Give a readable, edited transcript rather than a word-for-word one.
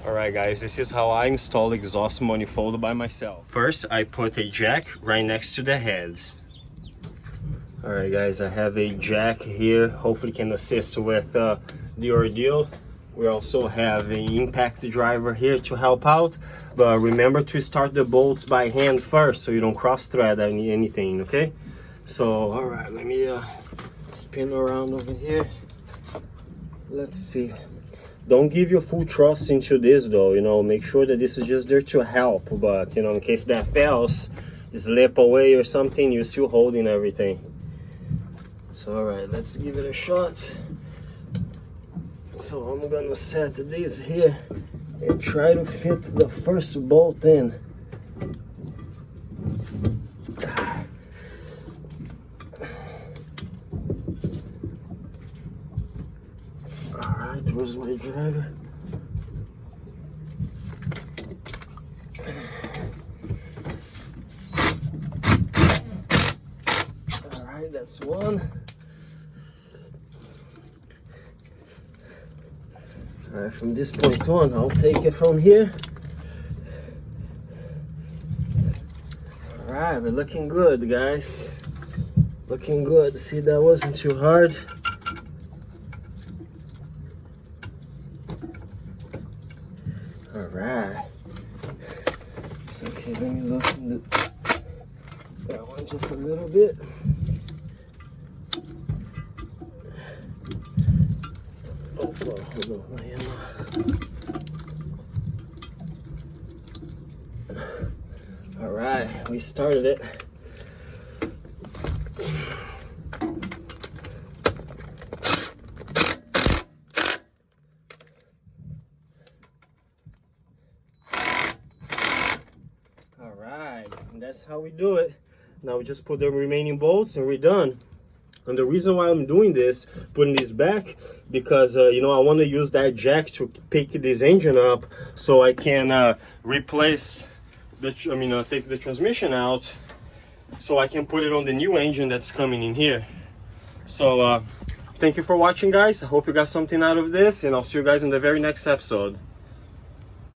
Alright guys, this is how I install exhaust manifold by myself. First, I put a jack right next to the heads. Alright guys, I have a jack here, hopefully can assist with the ordeal. We also have an impact driver here to help out, but remember to start the bolts by hand first so you don't cross thread anything, okay? So, alright, let me spin around over here. Let's see. Don't give your full trust into this though, you know, make sure that this is just there to help, but you know, in case that fails, slip away or something, you're still holding everything. So alright, let's give it a shot. So I'm gonna set this here and try to fit the first bolt in. Alright, where's my driver? Alright, that's one. Alright, from this point on, I'll take it from here. Alright, we're looking good, guys. Looking good. See, that wasn't too hard. Alright. So, okay, let me look in that one just a little bit. Oh, well, hold on, my ammo. Alright, we started it. Alright, and that's how we do it. Now we just put the remaining bolts and we're done. And the reason why I'm doing this, putting this back, because you know, I want to use that jack to pick this engine up so I can replace the, take the transmission out so I can put it on the new engine that's coming in here. So thank you for watching, guys. I hope you got something out of this, and I'll see you guys in the very next episode.